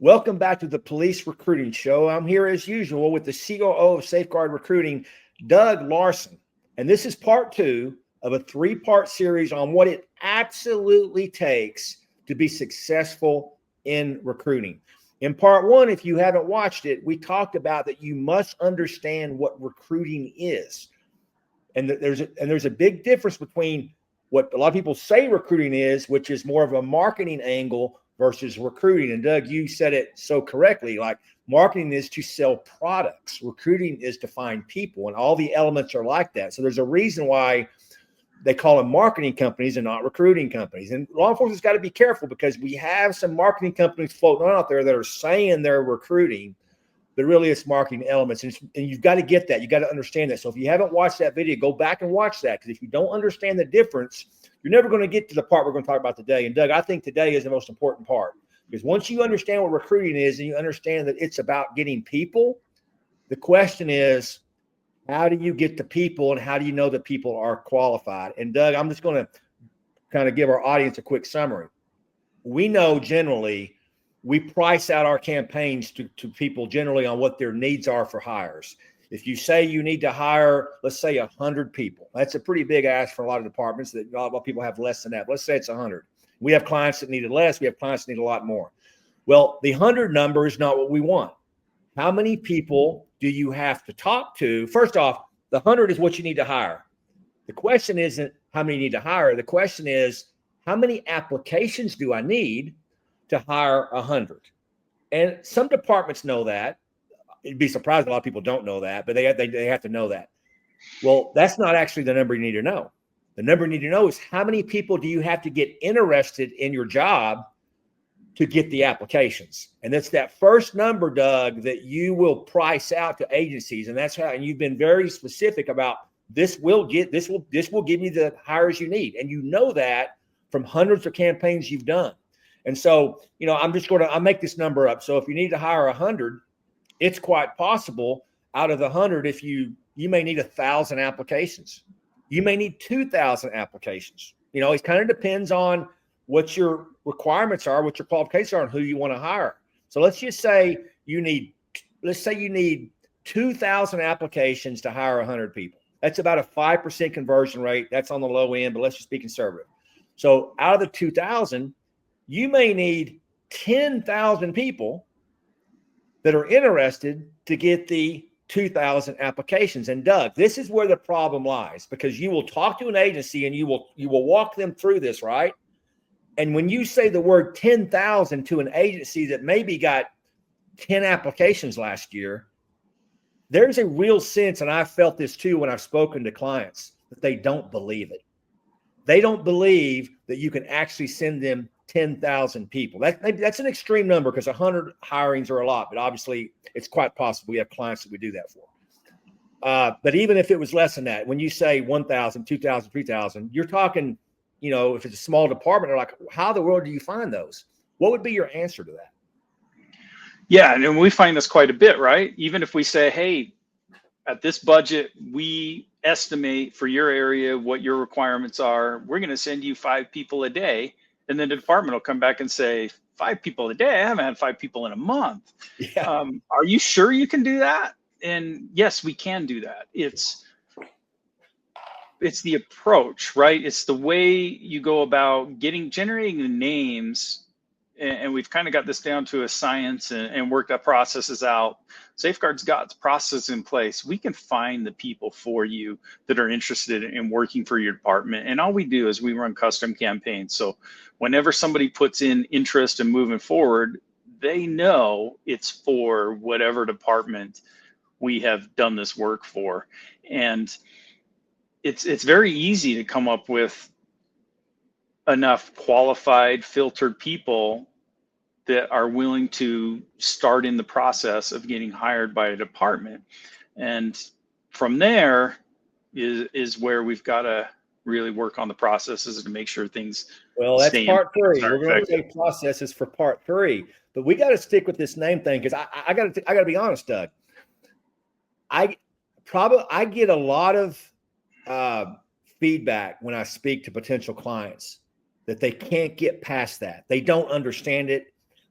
Welcome back to the Police Recruiting Show. I'm here as usual with the COO of SAFEGUARD Recruiting, Doug Larsen. And this is part 2 of a 3-part series on what it absolutely takes to be successful in recruiting. In part 1, if you haven't watched it, we talked about that you must understand what recruiting is. And there's a big difference between what a lot of people say recruiting is, which is more of a marketing angle, versus recruiting. And Doug, you said it so correctly. Like, marketing is to sell products. Recruiting is to find people, and all the elements are like that. So there's a reason why they call them marketing companies and not recruiting companies. And law enforcement's got to be careful, because we have some marketing companies floating out there that are saying they're recruiting, but really it's marketing elements. And you've got to get that. You got to understand that. So if you haven't watched that video, go back and watch that, because if you don't understand the difference, you're never going to get to the part we're going to talk about today. And Doug, I think today is the most important part, because once you understand what recruiting is and you understand that it's about getting people, the question is, how do you get the people, and how do you know that people are qualified? And Doug, I'm just going to kind of give our audience a quick summary. We know generally we price out our campaigns to people generally on what their needs are for hires. If you say you need to hire, let's say 100 people, that's a pretty big ask for a lot of departments. That a lot of people have less than that. Let's say it's 100. We have clients that needed less. We have clients that need a lot more. Well, the 100 number is not what we want. How many people do you have to talk to? First off, the 100 is what you need to hire. The question isn't how many you need to hire. The question is, how many applications do I need to hire 100? And some departments know that. You'd be surprised a lot of people don't know that, but they have to know that. Well, that's not actually the number you need to know. The number you need to know is, how many people do you have to get interested in your job to get the applications? And that's that first number, Doug, that you will price out to agencies. And that's how, and you've been very specific about this will give you the hires you need. And you know that from hundreds of campaigns you've done. And so, I'll make this number up. So if you need to hire 100, it's quite possible out of the 100, if you may need 1,000 applications. You may need 2,000 applications. It kind of depends on what your requirements are, what your qualifications are, and who you want to hire. So let's say you need 2,000 applications to hire 100 people. That's about a 5% conversion rate. That's on the low end, but let's just be conservative. So out of the 2,000, you may need 10,000 people that are interested to get the 2,000 applications. And Doug, this is where the problem lies, because you will talk to an agency and you will walk them through this, right? And when you say the word 10,000 to an agency that maybe got 10 applications last year, there's a real sense, and I've felt this too when I've spoken to clients, that they don't believe it. They don't believe that you can actually send them 10,000 people. That's an extreme number, because 100 hirings are a lot, but obviously it's quite possible. We have clients that we do that for. But even if it was less than that, when you say 1,000, 2,000, 3,000, you're talking, if it's a small department, they're like, how in the world do you find those? What would be your answer to that? Yeah, and we find this quite a bit, right? Even if we say, hey, at this budget, we estimate for your area what your requirements are. We're going to send you 5 people a day. And then the department will come back and say, 5 people a day? I haven't had 5 people in a month. Yeah. Are you sure you can do that? And yes, we can do that. It's the approach, right? It's the way you go about generating the names. And we've kind of got this down to a science and worked that processes out. SAFEGUARD's got processes in place. We can find the people for you that are interested in working for your department. And all we do is we run custom campaigns. So whenever somebody puts in interest in moving forward, they know it's for whatever department we have done this work for. And it's very easy to come up with enough qualified, filtered people that are willing to start in the process of getting hired by a department. And from there is where we've got to really work on the processes to make sure things. Well, that's part 3. We're going to take processes for part 3, but we got to stick with this name thing, because I got to be honest, Doug. I get a lot of feedback when I speak to potential clients that they can't get past that. They don't understand it.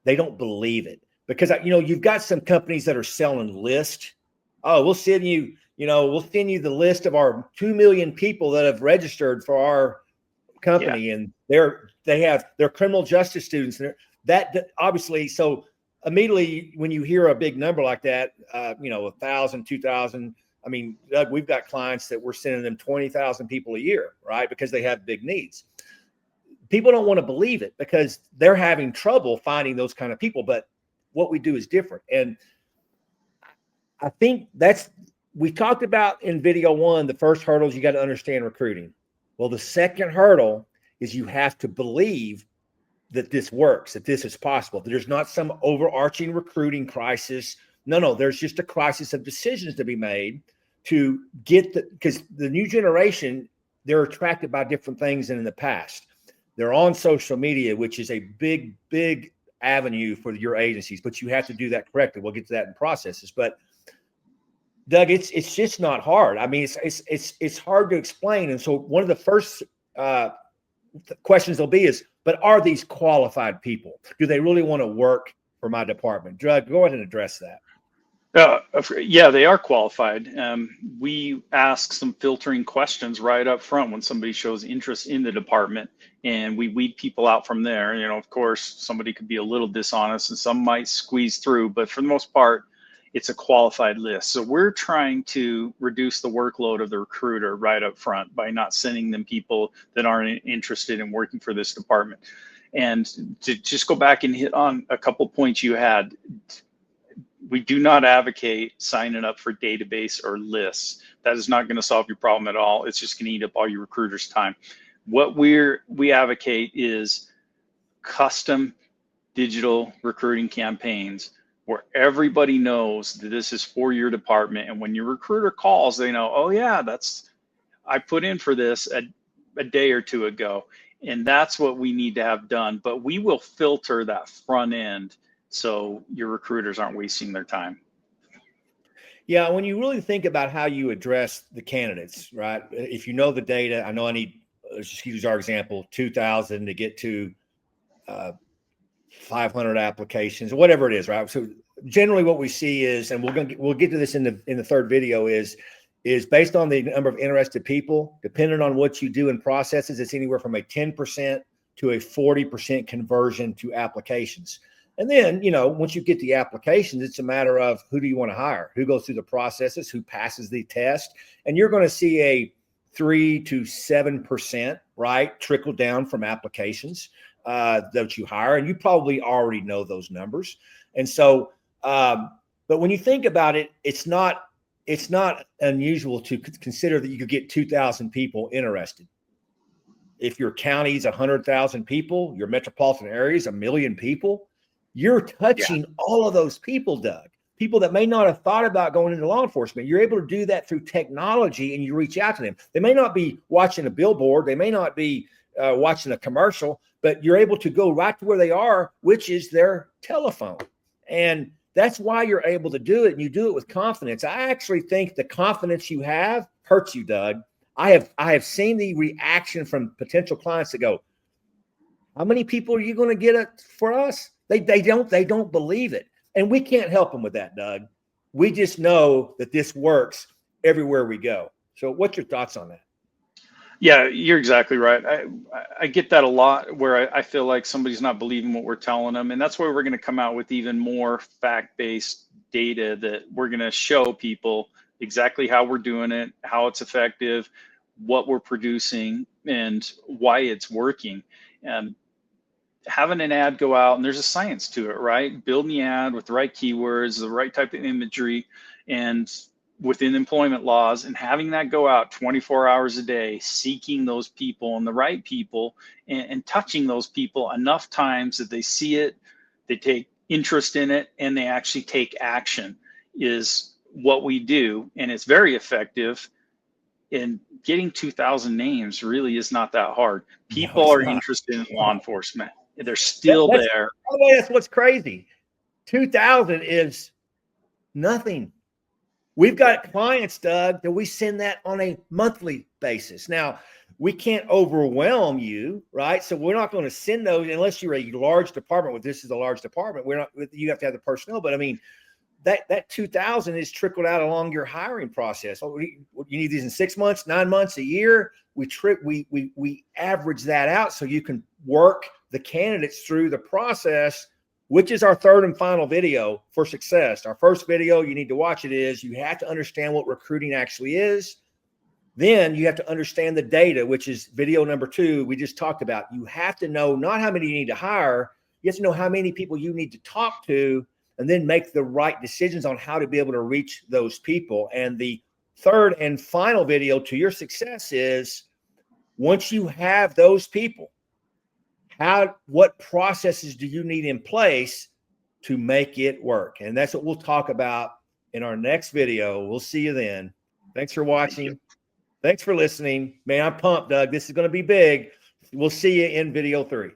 They don't believe it. because you've got some companies that are selling lists. Oh, we'll send you the list of our 2 million people that have registered for our company, and they're criminal justice students. And that obviously, so immediately when you hear a big number like that, 1,000, 2,000. I mean, Doug, we've got clients that we're sending them 20,000 people a year, right? Because they have big needs. People don't want to believe it because they're having trouble finding those kind of people. But what we do is different. And I think we talked about in video 1, the first hurdle is you got to understand recruiting. Well, the second hurdle is you have to believe that this works, that this is possible, that there's not some overarching recruiting crisis. No, there's just a crisis of decisions to be made to get because the new generation, they're attracted by different things than in the past. They're on social media, which is a big, big avenue for your agencies, but you have to do that correctly. We'll get to that in processes. But Doug, it's just not hard. I mean, it's hard to explain. And so one of the first questions there'll be is, but are these qualified people? Do they really want to work for my department? Doug, go ahead and address that. Yeah, they are qualified. We ask some filtering questions right up front when somebody shows interest in the department, and we weed people out from there. Of course, somebody could be a little dishonest and some might squeeze through, but for the most part, it's a qualified list. So we're trying to reduce the workload of the recruiter right up front by not sending them people that aren't interested in working for this department. And to just go back and hit on a couple points you had, we do not advocate signing up for database or lists. That is not going to solve your problem at all. It's just going to eat up all your recruiters' time. What we advocate is custom digital recruiting campaigns where everybody knows that this is for your department. And when your recruiter calls, they know, oh yeah, I put in for this a day or two ago. And that's what we need to have done. But we will filter that front end so your recruiters aren't wasting their time. Yeah, when you really think about how you address the candidates, right? If you know the data, I know I need, let's just use our example, 2,000 to get to 500 applications, whatever it is, right? So generally what we see is, and we'll get to this in the third video, is based on the number of interested people, depending on what you do in processes, it's anywhere from a 10% to a 40% conversion to applications. And then, once you get the applications, it's a matter of who do you want to hire, who goes through the processes, who passes the test. And you're going to see a 3 to 7%, right, trickle down from applications that you hire. And you probably already know those numbers. And so, but when you think about it, it's not unusual to consider that you could get 2,000 people interested. If your county is 100,000 people, your metropolitan area is 1 million people, you're touching all of those people, Doug. People that may not have thought about going into law enforcement. You're able to do that through technology, and you reach out to them. They may not be watching a billboard. They may not be watching a commercial, but you're able to go right to where they are, which is their telephone. And that's why you're able to do it, and you do it with confidence. I actually think the confidence you have hurts you, Doug. I have seen the reaction from potential clients that go, how many people are you going to get for us? They don't believe it. And we can't help them with that, Doug. We just know that this works everywhere we go. So what's your thoughts on that? Yeah, you're exactly right. I get that a lot where I feel like somebody's not believing what we're telling them. And that's why we're going to come out with even more fact-based data that we're going to show people exactly how we're doing it, how it's effective, what we're producing, and why it's working. And having an ad go out, and there's a science to it, right? Building the ad with the right keywords, the right type of imagery, and within employment laws, and having that go out 24 hours a day, seeking those people and the right people, and touching those people enough times that they see it, they take interest in it, and they actually take action is what we do. And it's very effective. And getting 2,000 names really is not that hard. People are interested in law enforcement. They're still there. By the way, that's what's crazy. 2,000 is nothing. We've got clients, Doug, that we send that on a monthly basis. Now, we can't overwhelm you, right? So we're not going to send those unless you're a large department. Well, this is a large department. We're not. You have to have the personnel, but I mean, that 2,000 is trickled out along your hiring process. Oh, you need these in 6 months, 9 months, a year. We average that out so you can work the candidates through the process, which is our third and final video for success. Our first video, you need to watch it, is you have to understand what recruiting actually is. Then you have to understand the data, which is video number 2 we just talked about. You have to know not how many you need to hire, you have to know how many people you need to talk to, and then make the right decisions on how to be able to reach those people. And the third and final video to your success is, once you have those people, what processes do you need in place to make it work? And that's what we'll talk about in our next video. We'll see you then. Thanks for watching. Thanks for listening. Man, I'm pumped, Doug. This is going to be big. We'll see you in video 3.